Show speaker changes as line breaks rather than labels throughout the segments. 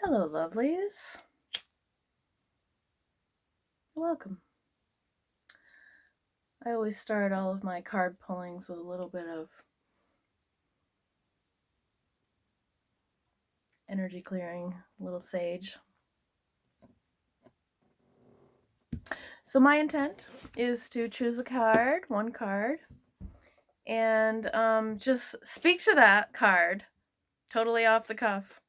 Hello, lovelies. Welcome. I always start all of my card pullings with a little bit of energy clearing, a little sage. So my intent is to choose a card, one card, and just speak to that card totally off the cuff.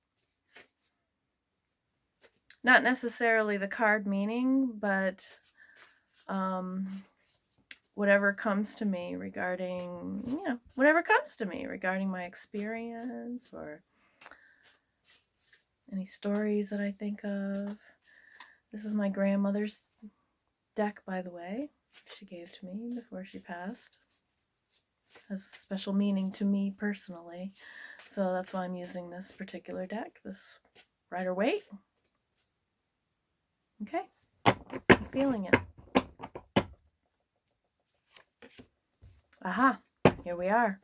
Not necessarily the card meaning, but whatever comes to me regarding, whatever comes to me regarding my experience or any stories that I think of. This is my grandmother's deck, by the way. She gave to me before she passed. Has a special meaning to me personally. So that's why I'm using this particular deck, this Rider-Waite. Okay, I'm feeling it. Aha, here we are.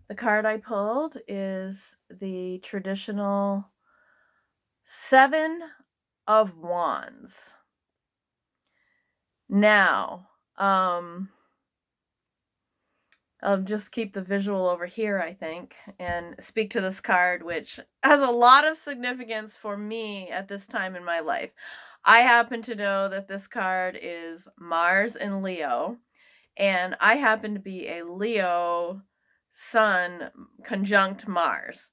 The card I pulled is the traditional 7 of Wands. Now, I'll just keep the visual over here, I think, and speak to this card, which has a lot of significance for me at this time in my life. I happen to know that this card is Mars in Leo, and I happen to be a Leo sun conjunct Mars.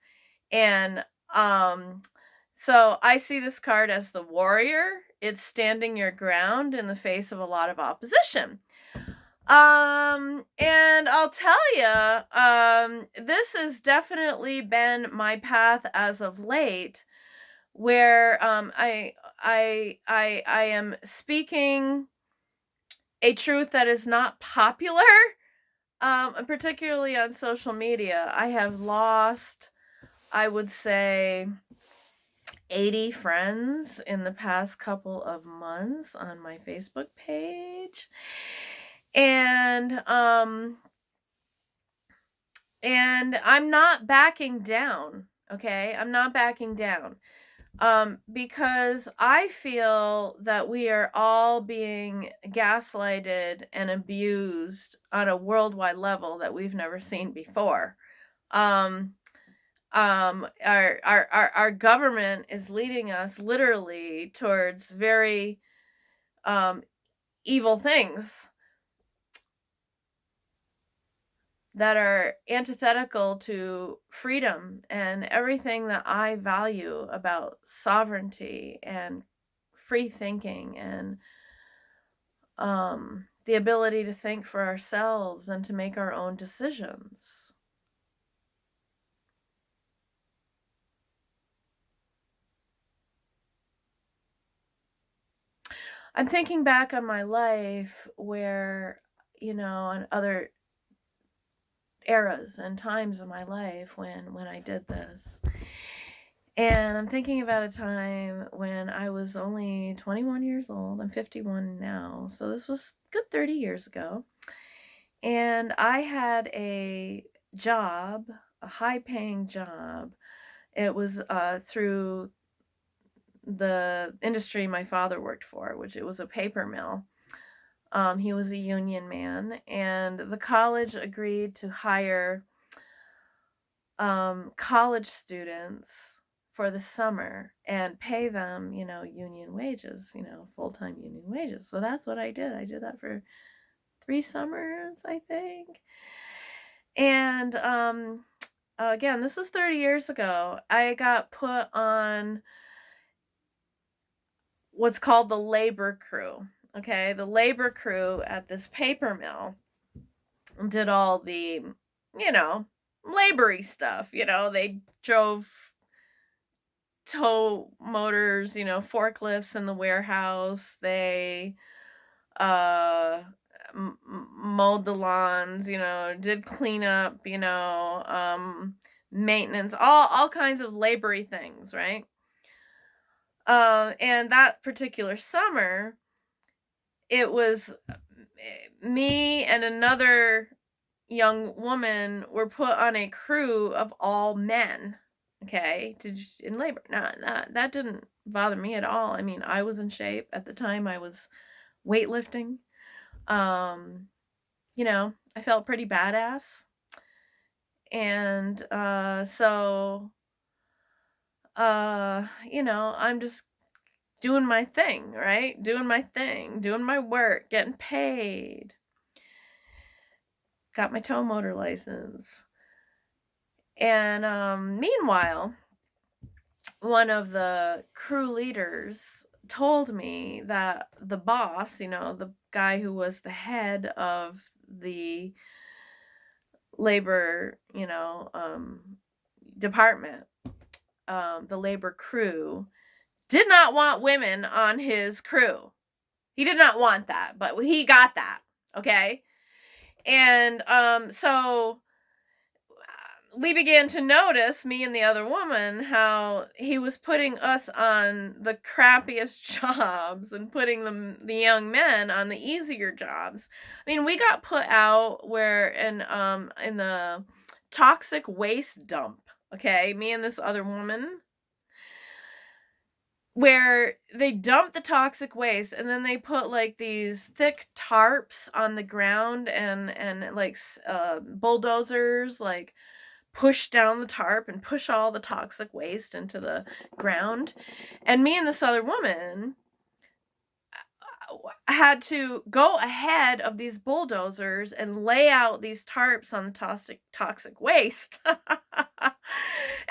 And so I see this card as the warrior. It's standing your ground in the face of a lot of opposition. And I'll tell you, this has definitely been my path as of late, where I am speaking a truth that is not popular, particularly on social media. I have lost, I would say, 80 friends in the past couple of months on my Facebook page. And I'm not backing down, okay? I'm not backing down. Because I feel that we are all being gaslighted and abused on a worldwide level that we've never seen before. Our government is leading us literally towards very evil things that are antithetical to freedom and everything that I value about sovereignty and free thinking and the ability to think for ourselves and to make our own decisions. I'm thinking back on my life where, on other eras and times of my life when I did this. And I'm thinking about a time when I was only 21 years old. I'm 51 now. So this was good 30 years ago. And I had a job, a high-paying job. It was through the industry my father worked for, which it was a paper mill. He was a union man, and the college agreed to hire college students for the summer and pay them, union wages, full-time union wages. So that's what I did. I did that for 3 summers, I think. And again, this was 30 years ago. I got put on what's called the labor crew. Okay, the labor crew at this paper mill did all the, labory stuff. They drove tow motors, forklifts in the warehouse. They mowed the lawns, did cleanup, maintenance, all kinds of labory things, right? And that particular summer, it was me and another young woman were put on a crew of all men. okay, in labor. Now, that didn't bother me at all. I mean, I was in shape. At the time, I was weightlifting. Um, I felt pretty badass. And I'm just doing my thing, right? Doing my thing, doing my work, getting paid. Got my tow motor license. And meanwhile, one of the crew leaders told me that the boss, the guy who was the head of the labor, department, the labor crew, did not want women on his crew. He did not want that, but he got that, okay? And so we began to notice, me and the other woman, how he was putting us on the crappiest jobs and putting the young men on the easier jobs. I mean, we got put out where in the toxic waste dump, okay? Me and this other woman, where they dump the toxic waste and then they put like these thick tarps on the ground and like bulldozers like push down the tarp and push all the toxic waste into the ground. And me and this other woman had to go ahead of these bulldozers and lay out these tarps on the toxic waste. And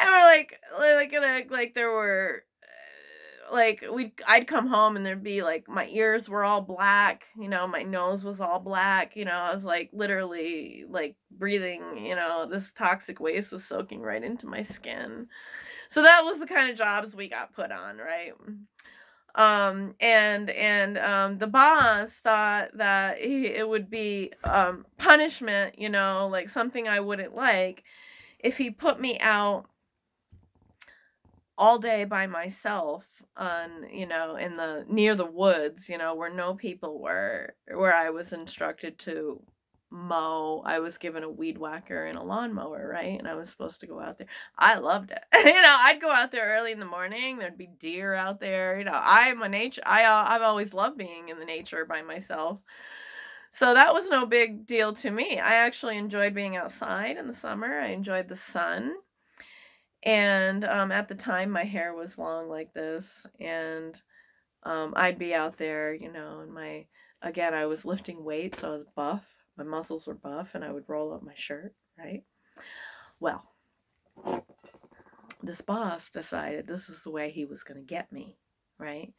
we're like there were like I'd come home and there'd be like my ears were all black, my nose was all black, I was like literally like breathing, this toxic waste was soaking right into my skin. So that was the kind of jobs we got put on, right? The boss thought that it would be punishment, like something I wouldn't like, if he put me out all day by myself on, in the near the woods, where no people were, where I was instructed to mow. I was given a weed whacker and a lawnmower, right? And I was supposed to go out there. I loved it. I'd go out there early in the morning. There'd be deer out there. I'm a nature. I've always loved being in the nature by myself. So that was no big deal to me. I actually enjoyed being outside in the summer. I enjoyed the sun. And at the time, my hair was long like this, and I'd be out there, and again, I was lifting weights, so I was buff. My muscles were buff, and I would roll up my shirt, right? Well, this boss decided this is the way he was going to get me, right?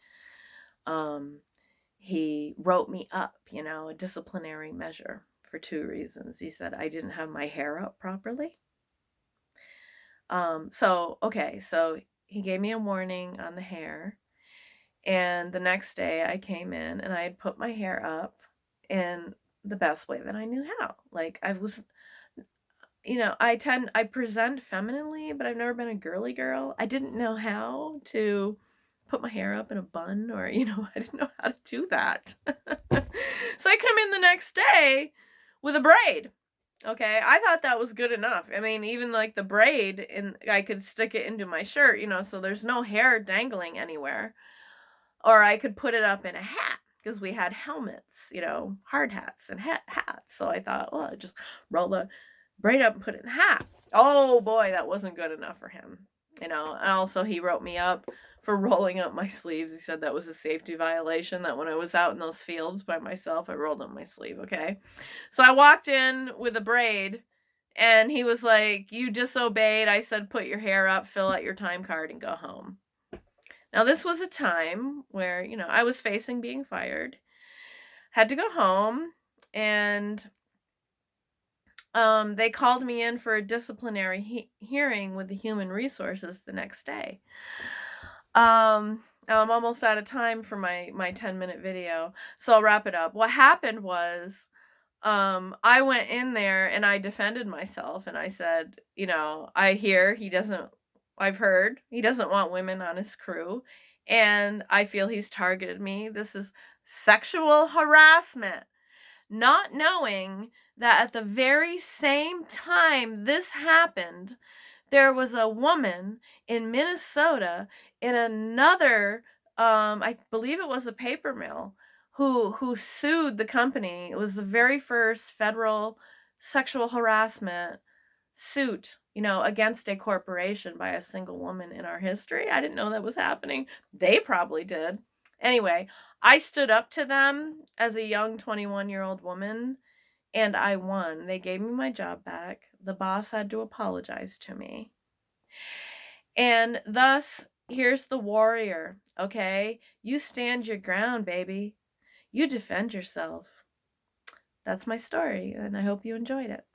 He wrote me up, a disciplinary measure for 2 reasons. He said I didn't have my hair up properly. So he gave me a warning on the hair, and the next day I came in and I had put my hair up in the best way that I knew how. Like I was, I present femininely, but I've never been a girly girl. I didn't know how to put my hair up in a bun or, I didn't know how to do that. So I come in the next day with a braid. Okay, I thought that was good enough. I mean, even like the braid, and I could stick it into my shirt, so there's no hair dangling anywhere. Or I could put it up in a hat, because we had helmets, hard hats and hats. So I thought, well, I'd just roll the braid up and put it in a hat. Oh boy, that wasn't good enough for him. And also he wrote me up for rolling up my sleeves. He said that was a safety violation, that when I was out in those fields by myself, I rolled up my sleeve, okay? So I walked in with a braid, and he was like, you disobeyed. I said, put your hair up, fill out your time card, and go home. Now, this was a time where, I was facing being fired, had to go home, and they called me in for a disciplinary hearing with the human resources the next day. I'm almost out of time for my 10-minute video, so I'll wrap it up. What happened was, I went in there and I defended myself, and I said, I've heard he doesn't want women on his crew, and I feel he's targeted me. This is sexual harassment. Not knowing that at the very same time this happened, There was a woman in Minnesota in another, I believe it was a paper mill, who sued the company. It was the very first federal sexual harassment suit, against a corporation by a single woman in our history. I didn't know that was happening. They probably did. Anyway, I stood up to them as a young 21-year-old woman, and I won. They gave me my job back. The boss had to apologize to me. And thus, here's the warrior, okay? You stand your ground, baby. You defend yourself. That's my story, and I hope you enjoyed it.